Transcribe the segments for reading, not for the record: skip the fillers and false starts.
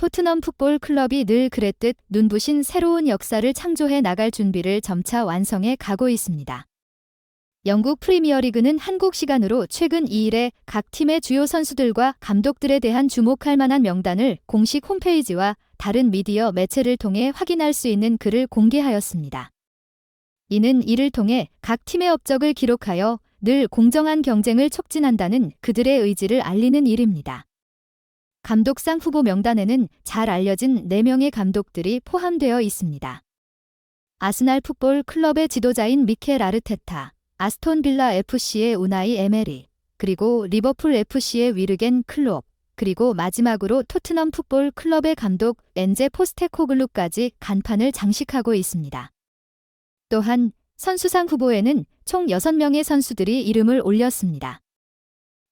토트넘 풋볼 클럽이 늘 그랬듯 눈부신 새로운 역사를 창조해 나갈 준비를 점차 완성해 가고 있습니다. 영국 프리미어리그는 한국 시간으로 최근 2일에 각 팀의 주요 선수들과 감독들에 대한 주목할 만한 명단을 공식 홈페이지와 다른 미디어 매체를 통해 확인할 수 있는 글을 공개하였습니다. 이는 이를 통해 각 팀의 업적을 기록하여 늘 공정한 경쟁을 촉진한다는 그들의 의지를 알리는 일입니다. 감독상 후보 명단에는 잘 알려진 4명의 감독들이 포함되어 있습니다. 아스날 풋볼 클럽의 지도자인 미켈 아르테타, 아스톤 빌라 FC의 우나이 에메리, 그리고 리버풀 FC의 위르겐 클롭, 그리고 마지막으로 토트넘 풋볼 클럽의 감독 엔제 포스테코글루까지 간판을 장식하고 있습니다. 또한 선수상 후보에는 총 6명의 선수들이 이름을 올렸습니다.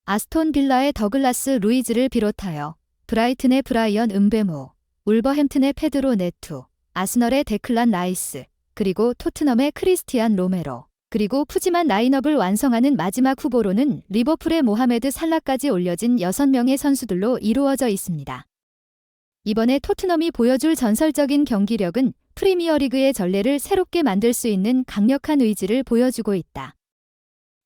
아스톤 빌라의 더글라스 루이즈를 비롯하여 브라이튼의 브라이언 음베모, 울버햄튼의 페드로 네투, 아스널의 데클란 라이스, 그리고 토트넘의 크리스티안 로메로, 그리고 푸짐한 라인업을 완성하는 마지막 후보로는 리버풀의 모하메드 살라까지 올려진 6명의 선수들로 이루어져 있습니다. 이번에 토트넘이 보여줄 전설적인 경기력은 프리미어리그의 전례를 새롭게 만들 수 있는 강력한 의지를 보여주고 있다.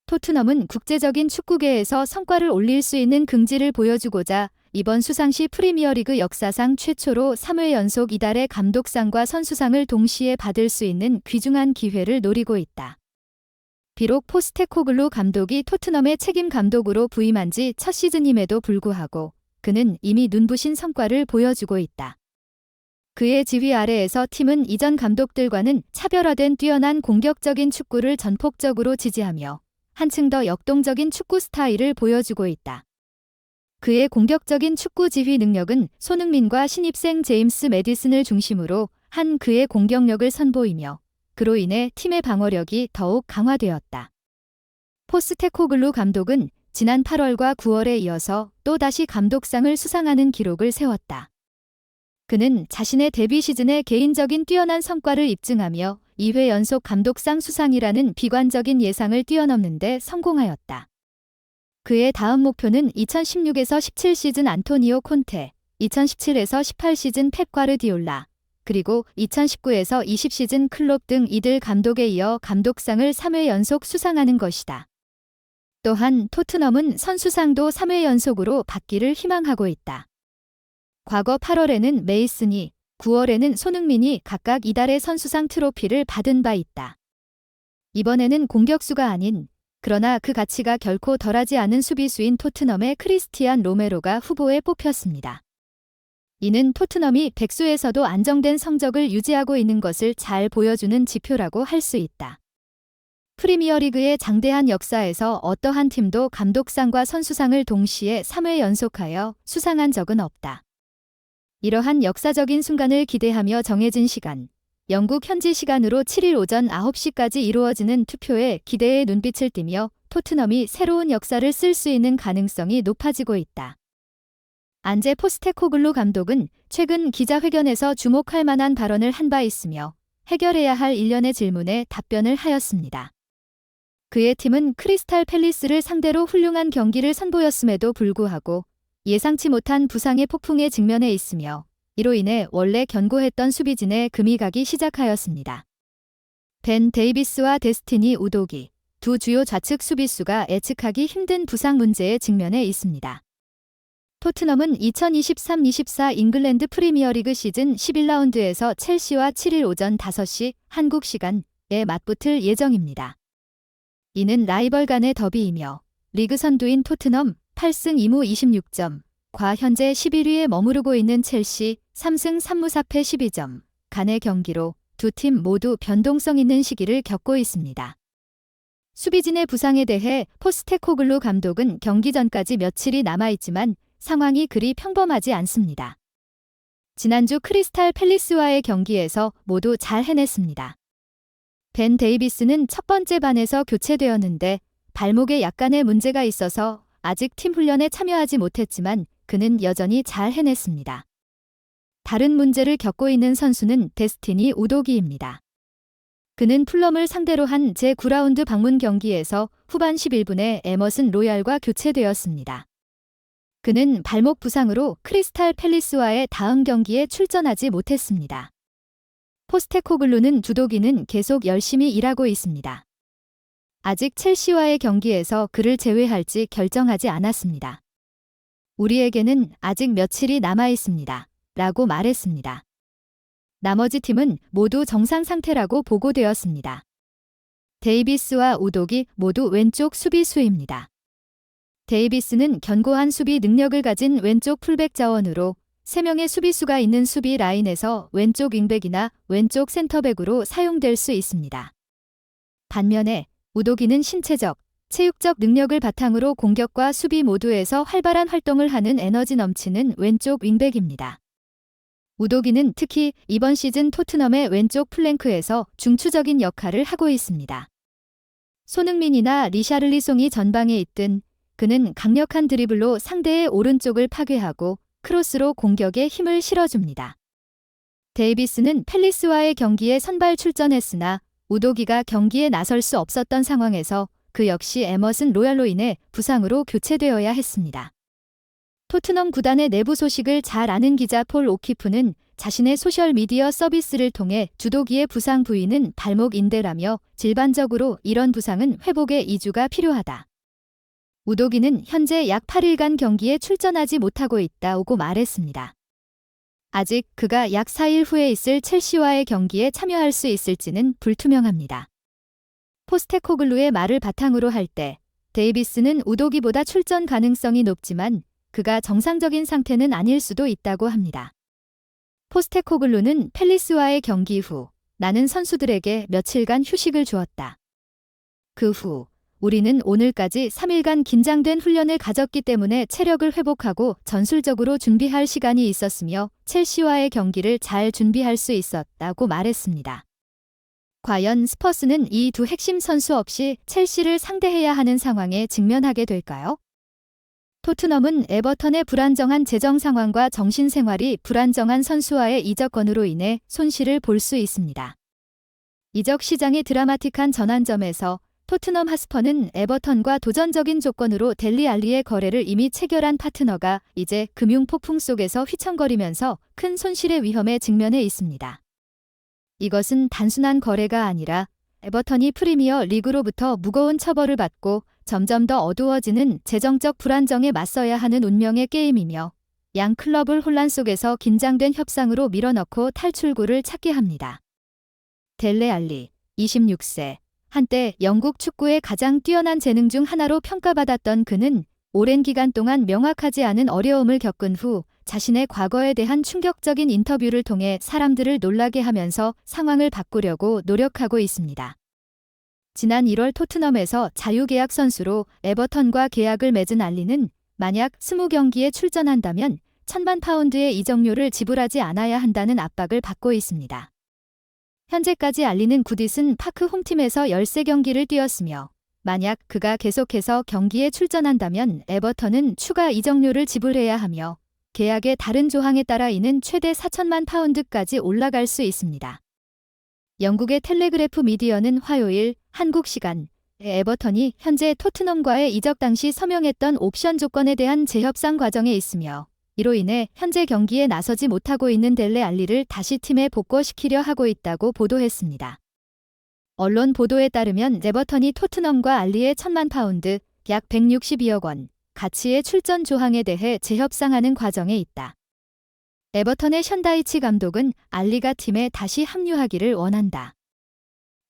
토트넘은 국제적인 축구계에서 성과를 올릴 수 있는 긍지를 보여주고자 이번 수상시 프리미어리그 역사상 최초로 3회 연속 이달의 감독상과 선수상을 동시에 받을 수 있는 귀중한 기회를 노리고 있다. 비록 포스테코글루 감독이 토트넘의 책임 감독으로 부임한 지 첫 시즌임에도 불구하고 그는 이미 눈부신 성과를 보여주고 있다. 그의 지휘 아래에서 팀은 이전 감독들과는 차별화된 뛰어난 공격적인 축구를 전폭적으로 지지하며 한층 더 역동적인 축구 스타일을 보여주고 있다. 그의 공격적인 축구 지휘 능력은 손흥민과 신입생 제임스 매디슨을 중심으로 한 그의 공격력을 선보이며 그로 인해 팀의 방어력이 더욱 강화되었다. 포스테코글루 감독은 지난 8월과 9월에 이어서 또다시 감독상을 수상하는 기록을 세웠다. 그는 자신의 데뷔 시즌에 개인적인 뛰어난 성과를 입증하며 2회 연속 감독상 수상이라는 비관적인 예상을 뛰어넘는 데 성공하였다. 그의 다음 목표는 2016에서 17 시즌 안토니오 콘테, 2017에서 18 시즌 펩 과르디올라, 그리고 2019에서 20 시즌 클롭 등 이들 감독에 이어 감독상을 3회 연속 수상하는 것이다. 또한 토트넘은 선수상도 3회 연속으로 받기를 희망하고 있다. 과거 8월에는 메이슨이, 9월에는 손흥민이 각각 이달의 선수상 트로피를 받은 바 있다. 이번에는 공격수가 아닌 그러나 그 가치가 결코 덜하지 않은 수비수인 토트넘의 크리스티안 로메로가 후보에 뽑혔습니다. 이는 토트넘이 백수에서도 안정된 성적을 유지하고 있는 것을 잘 보여주는 지표라고 할 수 있다. 프리미어리그의 장대한 역사에서 어떠한 팀도 감독상과 선수상을 동시에 3회 연속하여 수상한 적은 없다. 이러한 역사적인 순간을 기대하며 정해진 시간, 영국 현지 시간으로 7일 오전 9시까지 이루어지는 투표에 기대의 눈빛을 띠며 토트넘이 새로운 역사를 쓸 수 있는 가능성이 높아지고 있다. 안제 포스테코글루 감독은 최근 기자회견에서 주목할 만한 발언을 한 바 있으며 해결해야 할 일련의 질문에 답변을 하였습니다. 그의 팀은 크리스탈 팰리스를 상대로 훌륭한 경기를 선보였음에도 불구하고 예상치 못한 부상의 폭풍에 직면해 있으며 이로 인해 원래 견고했던 수비진에 금이 가기 시작하였습니다. 벤 데이비스와 데스티니 우도기, 두 주요 좌측 수비수가 예측하기 힘든 부상 문제에 직면해 있습니다. 토트넘은 2023-24 잉글랜드 프리미어리그 시즌 11라운드에서 첼시와 7일 오전 5시 한국 시간에 맞붙을 예정입니다. 이는 라이벌 간의 더비이며 리그 선두인 토트넘 8승 2무 26점, 과 현재 11위에 머무르고 있는 첼시 3승 3무 4패 12점 간의 경기로 두 팀 모두 변동성 있는 시기를 겪고 있습니다. 수비진의 부상에 대해 포스테코글루 감독은 경기 전까지 며칠이 남아있지만 상황이 그리 평범하지 않습니다. 지난주 크리스탈 팰리스와의 경기에서 모두 잘 해냈습니다. 벤 데이비스는 첫 번째 반에서 교체되었는데 발목에 약간의 문제가 있어서 아직 팀 훈련에 참여하지 못했지만 그는 여전히 잘 해냈습니다. 다른 문제를 겪고 있는 선수는 데스티니 우도기입니다. 그는 풀럼을 상대로 한 제9라운드 방문 경기에서 후반 11분에 에머슨 로얄과 교체되었습니다. 그는 발목 부상으로 크리스탈 팰리스와의 다음 경기에 출전하지 못했습니다. 포스테코글루는 주도기는 계속 열심히 일하고 있습니다. 아직 첼시와의 경기에서 그를 제외할지 결정하지 않았습니다. 우리에게는 아직 며칠이 남아 있습니다. 라고 말했습니다. 나머지 팀은 모두 정상 상태라고 보고되었습니다. 데이비스와 우독이 모두 왼쪽 수비수입니다. 데이비스는 견고한 수비 능력을 가진 왼쪽 풀백 자원으로 3명의 수비수가 있는 수비 라인에서 왼쪽 윙백이나 왼쪽 센터백으로 사용될 수 있습니다. 반면에 우독이는 신체적, 체육적 능력을 바탕으로 공격과 수비 모두에서 활발한 활동을 하는 에너지 넘치는 왼쪽 윙백입니다. 우독이는 특히 이번 시즌 토트넘의 왼쪽 플랭크에서 중추적인 역할을 하고 있습니다. 손흥민이나 리샤를리송이 전방에 있든 그는 강력한 드리블로 상대의 오른쪽을 파괴하고 크로스로 공격에 힘을 실어줍니다. 데이비스는 팰리스와의 경기에 선발 출전했으나 우도기가 경기에 나설 수 없었던 상황에서 그 역시 에머슨 로얄로 인해 부상으로 교체되어야 했습니다. 토트넘 구단의 내부 소식을 잘 아는 기자 폴 오키프는 자신의 소셜미디어 서비스를 통해 주도기의 부상 부위는 발목 인대라며 일반적으로 이런 부상은 회복에 2주가 필요하다. 우도기는 현재 약 8일간 경기에 출전하지 못하고 있다고 말했습니다. 아직 그가 약 4일 후에 있을 첼시와의 경기에 참여할 수 있을지는 불투명합니다. 포스테코글루의 말을 바탕으로 할 때 데이비스는 우도기보다 출전 가능성이 높지만 그가 정상적인 상태는 아닐 수도 있다고 합니다. 포스테코글루는 팰리스와의 경기 후 나는 선수들에게 며칠간 휴식을 주었다. 그 후 우리는 오늘까지 3일간 긴장된 훈련을 가졌기 때문에 체력을 회복하고 전술적으로 준비할 시간이 있었으며 첼시와의 경기를 잘 준비할 수 있었다고 말했습니다. 과연 스퍼스는 이 두 핵심 선수 없이 첼시를 상대해야 하는 상황에 직면하게 될까요? 토트넘은 에버턴의 불안정한 재정 상황과 정신생활이 불안정한 선수와의 이적건으로 인해 손실을 볼 수 있습니다. 이적 시장의 드라마틱한 전환점에서 토트넘 하스퍼는 에버턴과 도전적인 조건으로 델리 알리의 거래를 이미 체결한 파트너가 이제 금융 폭풍 속에서 휘청거리면서 큰 손실의 위험에 직면해 있습니다. 이것은 단순한 거래가 아니라 에버턴이 프리미어 리그로부터 무거운 처벌을 받고 점점 더 어두워지는 재정적 불안정에 맞서야 하는 운명의 게임이며 양 클럽을 혼란 속에서 긴장된 협상으로 밀어넣고 탈출구를 찾게 합니다. 델레 알리, 26세. 한때 영국 축구의 가장 뛰어난 재능 중 하나로 평가받았던 그는 오랜 기간 동안 명확하지 않은 어려움을 겪은 후 자신의 과거에 대한 충격적인 인터뷰를 통해 사람들을 놀라게 하면서 상황을 바꾸려고 노력하고 있습니다. 지난 1월 토트넘에서 자유계약 선수로 에버턴과 계약을 맺은 알리는 만약 20경기에 출전한다면 1,000만 파운드의 이적료를 지불하지 않아야 한다는 압박을 받고 있습니다. 현재까지 알리는 구디슨 파크 홈팀에서 13경기를 뛰었으며 만약 그가 계속해서 경기에 출전한다면 에버턴은 추가 이적료를 지불해야 하며 계약의 다른 조항에 따라 이는 최대 4,000만 파운드까지 올라갈 수 있습니다. 영국의 텔레그래프 미디어는 화요일 한국 시간 에버턴이 현재 토트넘과의 이적 당시 서명했던 옵션 조건에 대한 재협상 과정에 있으며 이로 인해 현재 경기에 나서지 못하고 있는 델레 알리를 다시 팀에 복귀시키려 하고 있다고 보도했습니다. 언론 보도에 따르면 에버턴이 토트넘과 알리의 1,000만 파운드, 약 162억 원, 가치의 출전 조항에 대해 재협상하는 과정에 있다. 에버턴의 션다이치 감독은 알리가 팀에 다시 합류하기를 원한다.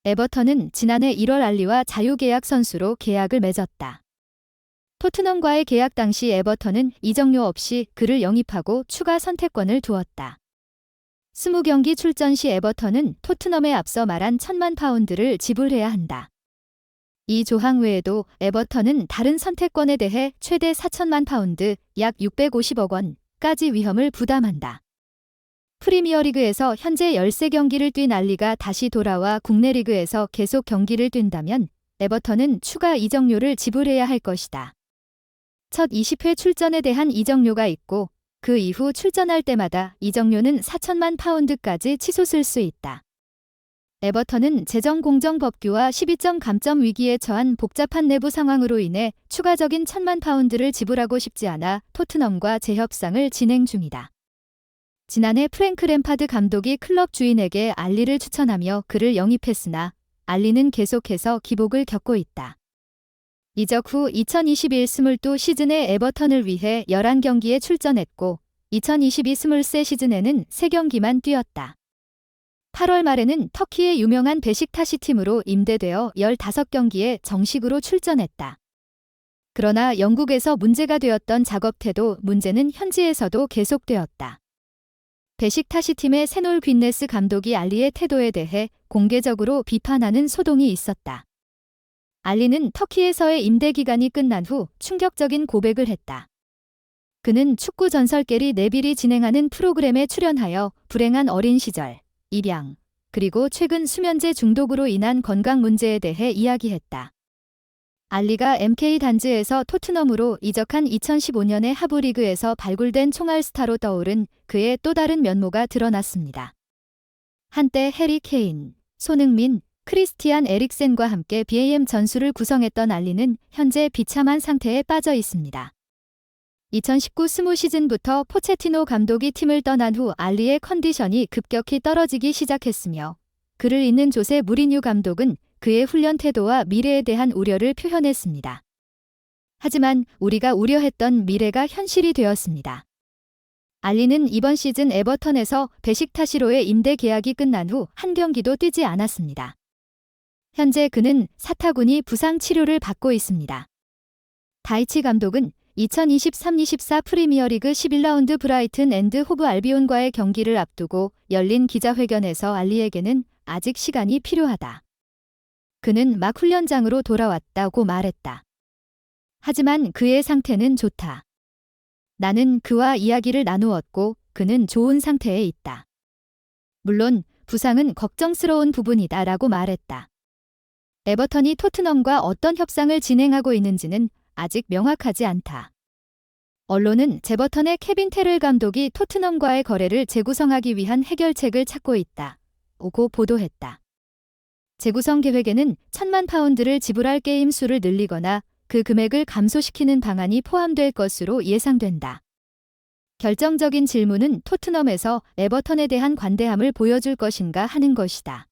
에버턴은 지난해 1월 알리와 자유계약 선수로 계약을 맺었다. 토트넘과의 계약 당시 에버턴은 이적료 없이 그를 영입하고 추가 선택권을 두었다. 20경기 출전 시 에버턴은 토트넘에 앞서 말한 1,000만 파운드를 지불해야 한다. 이 조항 외에도 에버턴은 다른 선택권에 대해 최대 4,000만 파운드, 약 650억 원까지 위험을 부담한다. 프리미어리그에서 현재 13경기를 뛴 알리가 다시 돌아와 국내 리그에서 계속 경기를 뛴다면 에버턴은 추가 이적료를 지불해야 할 것이다. 첫 20회 출전에 대한 이적료가 있고 그 이후 출전할 때마다 이적료는 4,000만 파운드까지 치솟을 수 있다. 에버턴은 재정 공정 법규와 12점 감점 위기에 처한 복잡한 내부 상황으로 인해 추가적인 1,000만 파운드를 지불하고 싶지 않아 토트넘과 재협상을 진행 중이다. 지난해 프랭크 램파드 감독이 클럽 주인에게 알리를 추천하며 그를 영입했으나 알리는 계속해서 기복을 겪고 있다. 이적 후 2021-22 시즌에 에버턴을 위해 11경기에 출전했고 2022-23 시즌에는 3경기만 뛰었다. 8월 말에는 터키의 유명한 베식타시 팀으로 임대되어 15경기에 정식으로 출전했다. 그러나 영국에서 문제가 되었던 작업 태도 문제는 현지에서도 계속되었다. 베식타시 팀의 세놀 귄네스 감독이 알리의 태도에 대해 공개적으로 비판하는 소동이 있었다. 알리는 터키에서의 임대 기간이 끝난 후 충격적인 고백을 했다. 그는 축구 전설 게리 네빌이 진행하는 프로그램에 출연하여 불행한 어린 시절, 입양, 그리고 최근 수면제 중독으로 인한 건강 문제에 대해 이야기했다. 알리가 MK 단즈에서 토트넘으로 이적한 2015년의 하부리그에서 발굴된 총알 스타로 떠오른 그의 또 다른 면모가 드러났습니다. 한때 해리 케인, 손흥민, 크리스티안 에릭센과 함께 BAM 전술을 구성했던 알리는 현재 비참한 상태에 빠져 있습니다. 2019-20 시즌부터 포체티노 감독이 팀을 떠난 후 알리의 컨디션이 급격히 떨어지기 시작했으며 그를 잇는 조세 무리뉴 감독은 그의 훈련 태도와 미래에 대한 우려를 표현했습니다. 하지만 우리가 우려했던 미래가 현실이 되었습니다. 알리는 이번 시즌 에버턴에서 베식타시로의 임대 계약이 끝난 후 한 경기도 뛰지 않았습니다. 현재 그는 사타구니 부상 치료를 받고 있습니다. 다이치 감독은 2023-24 프리미어리그 11라운드 브라이튼 앤드 호브 알비온과의 경기를 앞두고 열린 기자회견에서 알리에게는 아직 시간이 필요하다. 그는 막 훈련장으로 돌아왔다고 말했다. 하지만 그의 상태는 좋다. 나는 그와 이야기를 나누었고 그는 좋은 상태에 있다. 물론 부상은 걱정스러운 부분이다 라고 말했다. 에버턴이 토트넘과 어떤 협상을 진행하고 있는지는 아직 명확하지 않다. 언론은 제버턴의 케빈 테럴 감독이 토트넘과의 거래를 재구성하기 위한 해결책을 찾고 있다고 보도했다. 재구성 계획에는 1,000만 파운드를 지불할 게임 수를 늘리거나 그 금액을 감소시키는 방안이 포함될 것으로 예상된다. 결정적인 질문은 토트넘에서 에버턴에 대한 관대함을 보여줄 것인가 하는 것이다.